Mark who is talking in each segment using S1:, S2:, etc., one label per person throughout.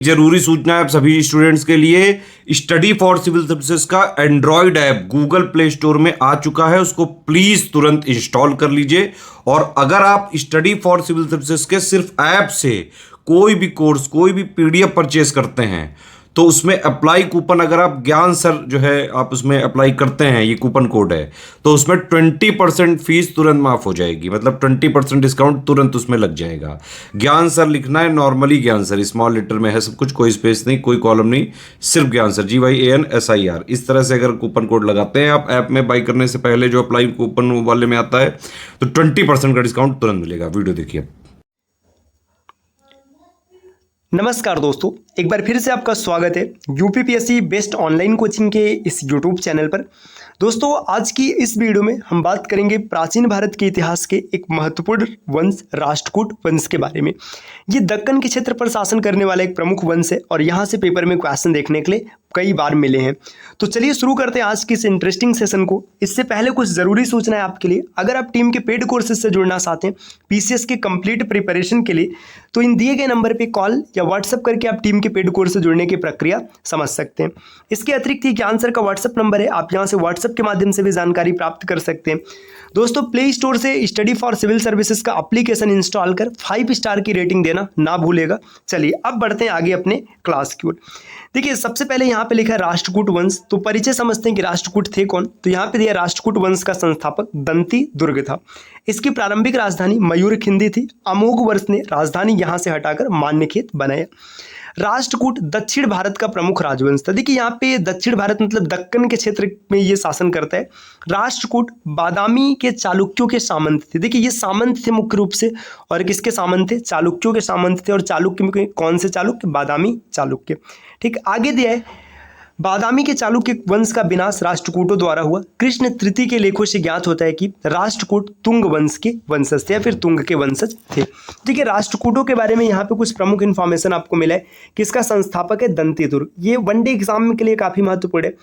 S1: जरूरी सूचना है आप सभी स्टूडेंट्स के लिए। स्टडी फॉर सिविल सर्विसेज का Android app Google play store में आ चुका है, उसको प्लीज तुरंत इंस्टॉल कर लीजिए। और अगर आप स्टडी फॉर सिविल सर्विसेज के सिर्फ ऐप से कोई भी कोर्स, कोई भी पीडीएफ परचेस करते हैं तो उसमें अप्लाई कूपन, अगर आप ज्ञान सर जो है आप उसमें अप्लाई करते हैं, ये कूपन कोड है, तो उसमें 20% फीस तुरंत माफ हो जाएगी। मतलब 20% डिस्काउंट तुरंत उसमें लग जाएगा। ज्ञान सर लिखना है, नॉर्मली ज्ञान सर, स्मॉल लेटर में है सब कुछ, कोई स्पेस नहीं, कोई कॉलम नहीं, सिर्फ ज्ञान सर, GYANSIR। इस तरह से अगर कूपन कोड लगाते हैं आप ऐप में बाई करने से पहले, जो अप्लाई कूपन वाले में आता है, तो 20% का डिस्काउंट तुरंत मिलेगा। वीडियो देखिए।
S2: नमस्कार दोस्तों, एक बार फिर से आपका स्वागत है यूपीपीएससी बेस्ट ऑनलाइन कोचिंग के इस यूट्यूब चैनल पर। दोस्तों, आज की इस वीडियो में हम बात करेंगे प्राचीन भारत के इतिहास के एक महत्वपूर्ण वंश राष्ट्रकूट वंश के बारे में। ये दक्कन के क्षेत्र पर शासन करने वाला एक प्रमुख वंश है और यहाँ से पेपर में क्वेश्चन देखने के लिए कई बार मिले हैं। तो चलिए शुरू करते हैं आज की इस इंटरेस्टिंग सेशन को। इससे पहले कुछ ज़रूरी सूचना है आपके लिए। अगर आप टीम के पेड कोर्सेज से जुड़ना चाहते हैं पीसीएस के कंप्लीट प्रिपरेशन के लिए, तो इन दिए गए नंबर पे कॉल या व्हाट्सएप करके आप टीम के पेड कोर्स से जुड़ने की प्रक्रिया समझ सकते हैं। इसके अतिरिक्त ये ज्ञान सर का व्हाट्सएप नंबर है, आप यहाँ से व्हाट्सएप के माध्यम से भी जानकारी प्राप्त कर सकते हैं। दोस्तों, प्ले स्टोर से स्टडी फॉर सिविल सर्विसेज का एप्लीकेशन इंस्टॉल कर 5 स्टार की रेटिंग देना ना भूलेगा। चलिए अब बढ़ते हैं आगे अपने क्लास की ओर। देखिए, सबसे पहले यहाँ पे लिखा है राष्ट्रकूट वंश। तो परिचय समझते हैं कि राष्ट्रकूट थे कौन। तो यहाँ पे दिया राष्ट्रकूट वंश का संस्थापक दंती दुर्ग था। इसकी प्रारंभिक राजधानी मयूरखिंडी थी। अमोघ वर्ष ने राजधानी यहाँ से हटाकर मान्यखेत बनाया। राष्ट्रकूट दक्षिण भारत का प्रमुख राजवंश था। देखिए, यहाँ पे दक्षिण भारत मतलब दक्कन के क्षेत्र में ये शासन करता है। राष्ट्रकूट बादामी के चालुक्यों के सामंत थे। देखिए, ये सामंत थे मुख्य रूप से, और किसके सामंत थे? चालुक्यों के सामंत थे। और चालुक्य में कौन से चालुक्य? बादामी चालुक्य। ठीक, आगे दिया है बादामी के चालुक्य वंश का विनाश राष्ट्रकूटों द्वारा हुआ। कृष्ण तृतीय के लेखों से ज्ञात होता है कि राष्ट्रकूट तुंग वंश के वंशज थे या फिर तुंग के वंशज थे। देखिए, राष्ट्रकूटों के बारे में यहाँ पे कुछ प्रमुख इंफॉर्मेशन आपको मिला है कि इसका संस्थापक है दंती दुर्ग। ये वनडे एग्जाम के लिए काफी महत्वपूर्ण है।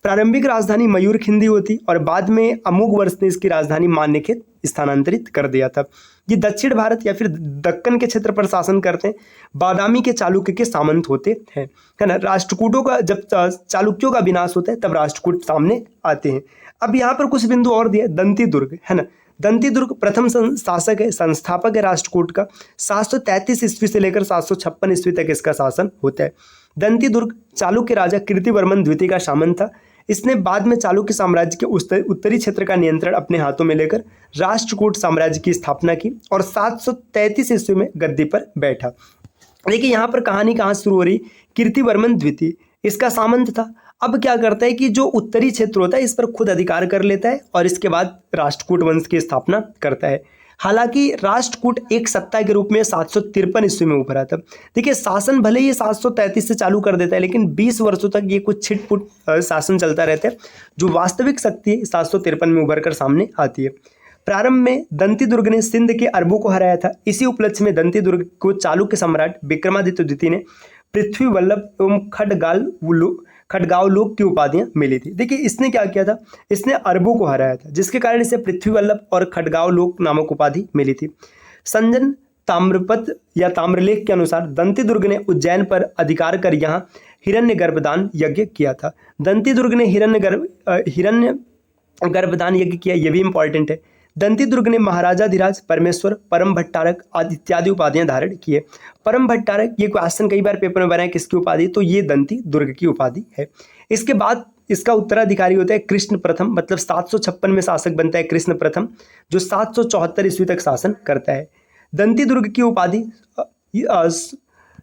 S2: प्रारंभिक राजधानी मयूरखिंडी होती और बाद में अमोघ वर्ष ने इसकी राजधानी मान्यखेत स्थानांतरित कर दिया था। ये दक्षिण भारत या फिर दक्कन के क्षेत्र पर शासन करते हैं। बादामी के चालुक्य के सामंत होते हैं, है ना। राष्ट्रकूटों का जब चालुक्यों का विनाश होता है तब राष्ट्रकूट सामने आते हैं। अब यहाँ पर कुछ बिंदु और दिए। दंती दुर्ग, है ना। दंती दुर्ग प्रथम शासक है, संस्थापक है राष्ट्रकूट का। 733 ईस्वी से लेकर 756 ईस्वी तक इसका शासन होता है। दंती दुर्ग चालुक्य राजा कीर्तिवर्मन द्वितीय का शासन था। इसने बाद में चालुक्य साम्राज्य के उत्तरी क्षेत्र का नियंत्रण अपने हाथों में लेकर राष्ट्रकूट साम्राज्य की स्थापना की और 733 ईस्वी में गद्दी पर बैठा। देखिए, यहाँ पर कहानी कहाँ शुरू हो रही? कीर्तिवर्मन द्वितीय इसका सामंत था। अब क्या करता है कि जो उत्तरी क्षेत्र होता है इस पर खुद अधिकार कर लेता है और इसके बाद राष्ट्रकूट वंश की स्थापना करता है। हालांकि राष्ट्रकूट एक सत्ता के रूप में 753 ईस्वी में उभरा था। देखिए, शासन भले ही 733 से चालू कर देता है, लेकिन 20 वर्षों तक ये कुछ छिटपुट शासन चलता रहता है। जो वास्तविक शक्ति है 753 में उभर कर सामने आती है। प्रारंभ में दंती दुर्ग ने सिंध के अरबों को हराया था। इसी उपलक्ष्य में दंती दुर्ग को चालुक्य सम्राट विक्रमादित्य द्वितीय ने पृथ्वी वल्लभ एवं खड्गावलोक की उपाधियां मिली थी। देखिए, इसने क्या किया था? इसने अरबों को हराया था, जिसके कारण इसे पृथ्वी वल्लभ और खड्गावलोक नामक उपाधि मिली थी। संजन ताम्रपत्र या ताम्रलेख के अनुसार दंती दुर्ग ने उज्जैन पर अधिकार कर यहाँ हिरण्य गर्भदान यज्ञ किया था। दंती दुर्ग ने हिरण्य गर्भदान यज्ञ किया, यह भी इंपॉर्टेंट है। दंती दुर्ग ने महाराजाधिराज, परमेश्वर, परम भट्टारक आदि इत्यादि उपाधियां धारण किए। परम भट्टारक, ये क्वेश्चन कई बार पेपर में बना है, किसकी उपाधि? तो ये दंती दुर्ग की उपाधि है। इसके बाद इसका उत्तराधिकारी होता है कृष्ण प्रथम, मतलब 756 में शासक बनता है कृष्ण प्रथम, जो 774 ईस्वी तक शासन करता है। दंती दुर्ग की उपाधि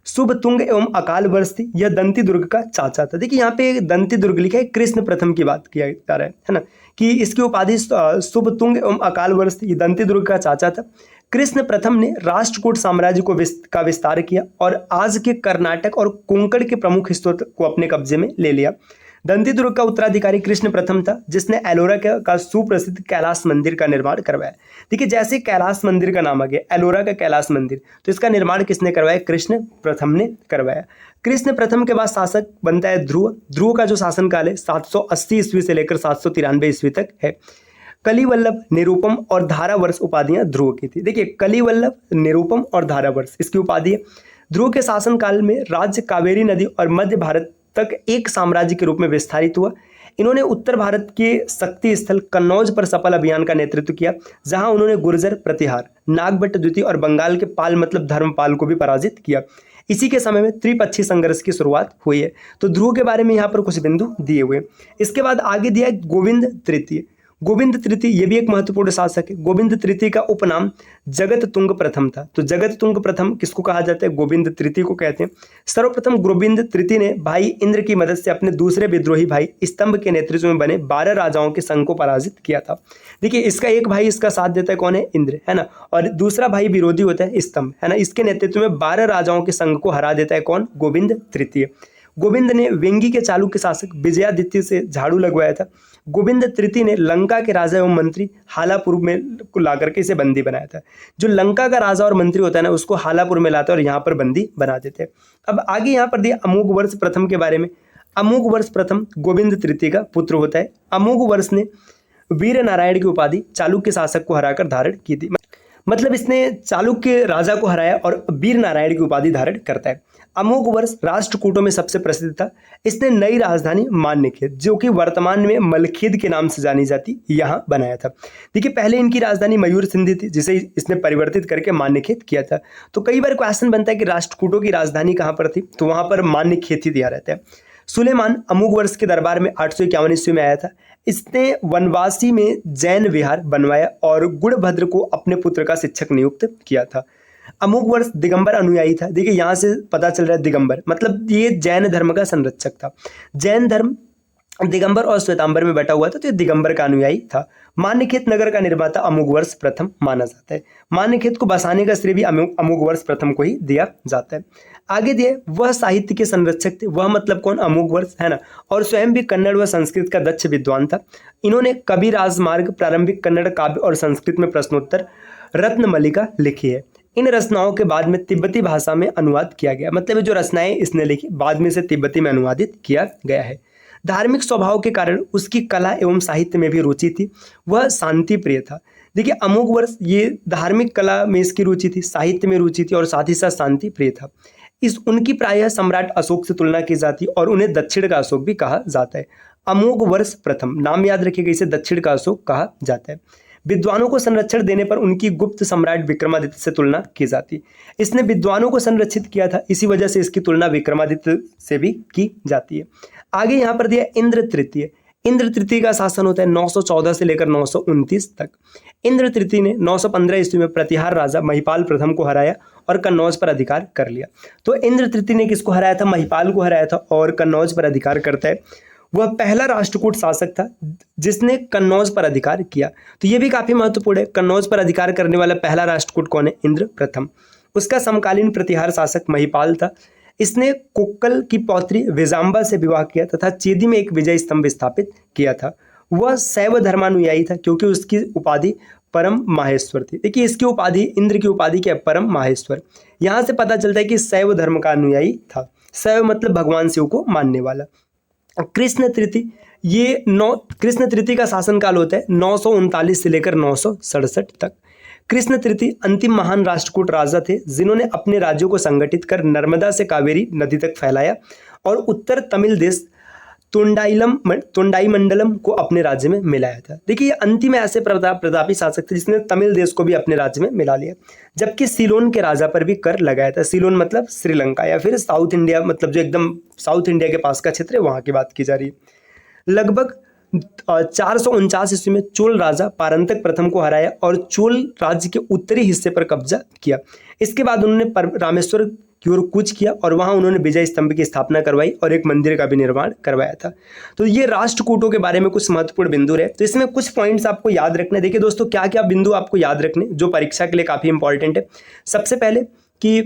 S2: शुभ तुंग एवं अकाल वर्ष थी। यह दंती दुर्ग का चाचा था। देखिए, यहाँ पे दंती दुर्ग लिखा है, कृष्ण प्रथम की बात किया जा रहा है ना, कि इसकी उपाधि शुभ तुंग एवं अकाल वर्ष थी। ये दंती दुर्ग का चाचा था। कृष्ण प्रथम ने राष्ट्रकूट साम्राज्य का विस्तार किया और आज के कर्नाटक और कोंकण के प्रमुख हिस्सों को अपने कब्जे में ले लिया। दंती दुर्ग का उत्तराधिकारी कृष्ण प्रथम था, जिसने एलोरा का सुप्रसिद्ध कैलाश मंदिर का निर्माण करवाया। देखिए, जैसे कैलाश मंदिर का नाम आ गया, एलोरा का कैलाश मंदिर, तो इसका निर्माण किसने करवाया? कृष्ण प्रथम ने करवाया। कृष्ण प्रथम के बाद शासक बनता है ध्रुव। ध्रुव का जो शासनकाल है 780 ईस्वी से लेकर 793 ईस्वी तक है। कलिवल्लभ, निरूपम और धारावर्ष उपाधियां ध्रुव की थी। देखिए, कलिवल्लभ, निरूपम और धारावर्ष इसकी उपाधि है। ध्रुव के शासनकाल में राज्य कावेरी नदी और मध्य भारत तक एक साम्राज्य के रूप में विस्तारित हुआ। इन्होंने उत्तर भारत के शक्ति स्थल कन्नौज पर सफल अभियान का नेतृत्व किया, जहां उन्होंने गुर्जर, प्रतिहार, नागभट्ट द्वितीय और बंगाल के पाल मतलब धर्मपाल को भी पराजित किया। इसी के समय में त्रिपक्षीय संघर्ष की शुरुआत हुई है। तो ध्रुव के बारे में यहाँ पर कुछ बिंदु दिए हुए। इसके बाद आगे दिया है गोविंद तृतीय। गोविंद तृतीय ये भी एक महत्वपूर्ण शासक है। गोविंद तृतीय का उपनाम जगत तुंग प्रथम था। तो जगत तुंग प्रथम किसको कहा जाता है? गोविंद तृतीय को कहते हैं। सर्वप्रथम गोविंद तृतीय ने भाई इंद्र की मदद से अपने दूसरे विद्रोही भाई स्तंभ के नेतृत्व में बने 12 राजाओं के संघ को पराजित किया था। देखिए, इसका एक भाई इसका साथ देता है, कौन है? इंद्र, है ना। और दूसरा भाई विरोधी होता है स्तंभ, है ना। इसके नेतृत्व में 12 राजाओं के संघ को हरा देता है, कौन? गोविंद तृतीय। गोविंद ने वेंगी के चालुक्य शासक विजयादित्य से झाड़ू लगवाया था। गोविंद तृतीय ने लंका के राजा एवं मंत्री हालापुर में को ला करके इसे बंदी बनाया था। जो लंका का राजा और मंत्री होता है ना, उसको हालापुर में लाते हैं और यहाँ पर बंदी बना देते हैं। अब आगे यहाँ पर दिया अमोघ वर्ष प्रथम के बारे में। अमोघ वर्ष प्रथम गोविंद तृतीय का पुत्र होता है। अमोघ वर्ष ने वीर नारायण की उपाधि चालुक्य शासक को हराकर धारण की थी। मतलब इसने चालुक्य राजा को हराया और वीर नारायण की उपाधि धारण करता है। अमोघ वर्ष राष्ट्रकूटों में सबसे प्रसिद्ध था। इसने नई राजधानी मान्यखेत, जो कि वर्तमान में मलखेद के नाम से जानी जाती, यहाँ बनाया था। देखिए, पहले इनकी राजधानी मयूर सिंधी थी, जिसे इसने परिवर्तित करके मान्यखेत किया था। तो कई बार क्वेश्चन बनता है कि राष्ट्रकूटों की राजधानी कहाँ पर थी, तो वहाँ पर मान्यखेत ही दिया रहता है। सुलेमान अमोघ वर्ष के दरबार में 851 ईस्वी में आया था। इसने वनवासी में जैन विहार बनवाया और गुणभद्र को अपने पुत्र का शिक्षक नियुक्त किया था। अमोघ वर्ष दिगंबर अनुयायी था। देखिए, यहाँ से पता चल रहा है दिगंबर मतलब ये जैन धर्म का संरक्षक था। जैन धर्म दिगंबर और श्वेतांबर में बटा हुआ था, तो ये दिगंबर का अनुयायी था। मान्यखेत नगर का निर्माता अमोघ वर्ष प्रथम माना जाता है। मान्यखेत को बसाने का श्रेय भी अमोघ वर्ष प्रथम को ही दिया जाता है। आगे दिए वह साहित्य के संरक्षक थे। वह मतलब कौन? अमोघ वर्ष, है ना। और स्वयं भी कन्नड़ व संस्कृत का दक्ष विद्वान था। इन्होंने कवि राजमार्ग, प्रारंभिक कन्नड़ काव्य और संस्कृत में प्रश्नोत्तर रत्नमलिका लिखी है। इन रचनाओं के बाद में तिब्बती भाषा में अनुवाद किया गया। मतलब जो रचनाएं इसने लिखी बाद में से तिब्बती में अनुवादित किया गया है। धार्मिक स्वभाव के कारण उसकी कला एवं साहित्य में भी रुचि थी। वह शांति प्रिय था। देखिए, अमोघ वर्ष ये धार्मिक कला में इसकी रुचि थी, साहित्य में रुचि थी और साथ ही साथ शांति प्रिय था। उनकी प्रायः सम्राट अशोक से तुलना की जाती और उन्हें दक्षिण का अशोक भी कहा जाता है। अमोघ वर्ष प्रथम नाम याद रखिएगा, इसे दक्षिण का अशोक कहा जाता है। विद्वानों को संरक्षण देने पर उनकी गुप्त सम्राट विक्रमादित्य से तुलना की जाती। इसने विद्वानों को संरक्षित किया था, इसी वजह से इसकी तुलना विक्रमादित्य से भी की जाती है। आगे यहाँ पर दिया इंद्र तृतीय। इंद्र तृतीय का शासन होता है 914 से लेकर 929 तक। इंद्र तृतीय ने 915 ईस्वी में प्रतिहार राजा महिपाल प्रथम को हराया और कन्नौज पर अधिकार कर लिया। तो इंद्र तृतीय ने किसको हराया था? महिपाल को हराया था और कन्नौज पर अधिकार करता है। वह पहला राष्ट्रकूट शासक था जिसने कन्नौज पर अधिकार किया। तो ये भी काफी महत्वपूर्ण है। कन्नौज पर अधिकार करने वाला पहला राष्ट्रकूट कौन है? इंद्र प्रथम। उसका समकालीन प्रतिहार शासक महिपाल था। इसने कोक्कल की पौत्री विजाम्बा से विवाह किया तथा चेदी में एक विजय स्तंभ स्थापित किया था। वह शैव धर्मानुयायी था क्योंकि उसकी उपाधि परम माहेश्वर थी। देखिए, इसकी उपाधि इंद्र की उपाधि क्या है? परम माहेश्वर। यहाँ से पता चलता है कि शैव धर्म का अनुयायी था। शैव मतलब भगवान शिव को मानने वाला। कृष्ण तृतीय का शासनकाल होता है 939 से लेकर 967 तक। कृष्ण तृतीय अंतिम महान राष्ट्रकूट राजा थे जिन्होंने अपने राज्यों को संगठित कर नर्मदा से कावेरी नदी तक फैलाया और उत्तर तमिल देश तोंडाईमंडलम को अपने राज्य में मिलाया था। देखिए, अंतिम ऐसे प्रतापी शासक थे जिसने तमिल देश को भी अपने राज्य में मिला लिया, जबकि सीलोन के राजा पर भी कर लगाया था। सीलोन मतलब श्रीलंका या फिर साउथ इंडिया, मतलब जो एकदम साउथ इंडिया के पास का क्षेत्र है, वहां की बात की जा रही है। लगभग 449 ईस्वी में चोल राजा पारंतक प्रथम को हराया और चोल राज्य के उत्तरी हिस्से पर कब्जा किया। इसके बाद उन्होंने रामेश्वर की ओर कूच किया और वहां उन्होंने विजय स्तंभ की स्थापना करवाई और एक मंदिर का भी निर्माण करवाया था। तो ये राष्ट्रकूटों के बारे में कुछ महत्वपूर्ण बिंदु रहे। तो इसमें कुछ पॉइंट्स आपको याद रखने। देखिए दोस्तों, क्या क्या बिंदु आपको याद रखने जो परीक्षा के लिए काफी इंपॉर्टेंट है। सबसे पहले कि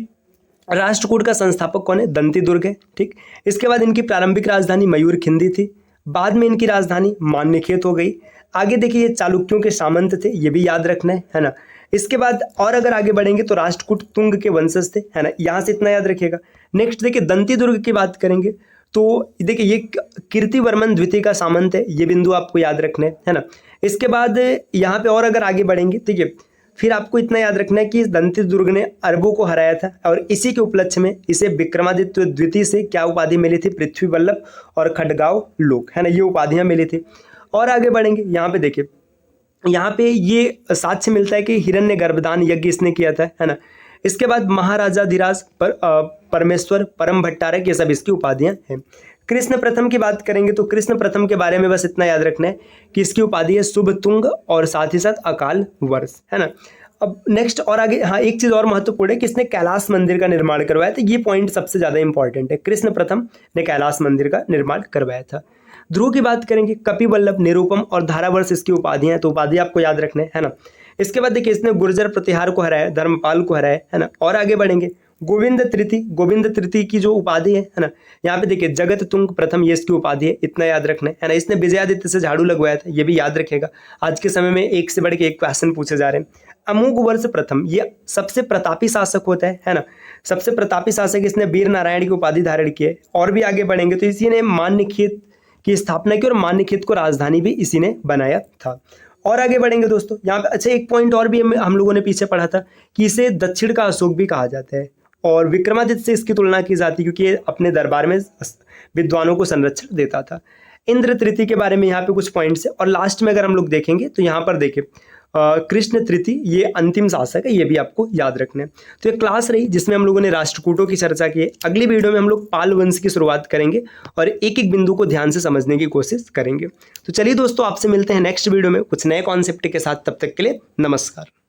S2: राष्ट्रकूट का संस्थापक कौन है? दंती दुर्ग है, ठीक। इसके बाद इनकी प्रारंभिक राजधानी मयूर खिंदी थी, बाद में इनकी राजधानी मान्यखेत हो गई। आगे देखिए, ये चालुक्यों के सामंत थे, ये भी याद रखना है ना। इसके बाद और अगर आगे बढ़ेंगे तो राष्ट्रकूट तुंग के वंशज थे, है ना। यहाँ से इतना याद रखिएगा। नेक्स्ट देखिए, दंती दुर्ग की बात करेंगे तो देखिए ये कीर्तिवर्मन द्वितीय का सामंत है, ये बिंदु आपको याद रखना है ना। इसके बाद यहाँ पे और अगर आगे बढ़ेंगे, ठीक है, फिर आपको इतना याद रखना है कि दंती दुर्ग ने अरबों को हराया था और इसी के उपलक्ष्य में इसे विक्रमादित्य द्वितीय से क्या उपाधि मिली थी, पृथ्वी वल्लभ और खडगांव लोक, है ना, ये उपाधियां मिली थी। और आगे बढ़ेंगे, यहाँ पे देखिए, यहाँ पे ये साक्ष्य मिलता है कि हिरण्य गर्भदान यज्ञ इसने किया था, है ना। इसके बाद महाराजाधिराज परमेश्वर, परम भट्टारक, ये सब इसकी उपाधियां हैं। कृष्ण प्रथम की बात करेंगे तो कृष्ण प्रथम के बारे में बस इतना याद रखना है कि इसकी उपाधि है शुभ तुंग और साथ ही साथ अकाल वर्ष, है ना। अब नेक्स्ट और आगे, हाँ, एक चीज़ और महत्वपूर्ण है कि इसने कैलाश मंदिर का निर्माण करवाया था। ये पॉइंट सबसे ज़्यादा इंपॉर्टेंट है, कृष्ण प्रथम ने कैलाश मंदिर का निर्माण करवाया था। ध्रुव की बात करेंगे, कपिवल्लभ, निरुपम और धारावर्ष इसकी उपाधियां हैं, तो उपाधि आपको याद रखना है ना। इसके बाद देखिए, इसने गुर्जर प्रतिहार को हराया, धर्मपाल को हराया, है ना। और आगे बढ़ेंगे, गोविंद तृतीय की जो उपाधि है ना, यहाँ पे देखिए जगत तुंग प्रथम, ये इसकी उपाधि है, इतना याद रखना है ना। इसने विजयादित्य से झाड़ू लगवाया था, ये भी याद रखेगा। आज के समय में एक से बढ़ के एक क्वेश्चन पूछे जा रहे हैं। अमोघ वर्ष प्रथम, ये सबसे प्रतापी शासक होता है ना। सबसे प्रतापी शासक, इसने वीर नारायण की उपाधि धारण की है। और भी आगे बढ़ेंगे तो इसी ने मान्यखेत की स्थापना की और मान्यखेत को राजधानी भी इसी ने बनाया था। और आगे बढ़ेंगे दोस्तों, यहाँ पे अच्छा एक पॉइंट और भी हम लोगों ने पीछे पढ़ा था कि इसे दक्षिण का अशोक भी कहा जाता है और विक्रमादित्य से इसकी तुलना की जाती है क्योंकि ये अपने दरबार में विद्वानों को संरक्षण देता था। इंद्र तृतीय के बारे में यहाँ पे कुछ पॉइंट्स है। और लास्ट में अगर हम लोग देखेंगे तो यहाँ पर देखिए कृष्ण तृतीय, ये अंतिम शासक है, ये भी आपको याद रखना है। तो ये क्लास रही जिसमें हम लोगों ने राष्ट्रकूटों की चर्चा की है। अगली वीडियो में हम लोग पाल वंश की शुरुआत करेंगे और एक एक बिंदु को ध्यान से समझने की कोशिश करेंगे। तो चलिए दोस्तों, आपसे मिलते हैं नेक्स्ट वीडियो में कुछ नए कॉन्सेप्ट के साथ। तब तक के लिए नमस्कार।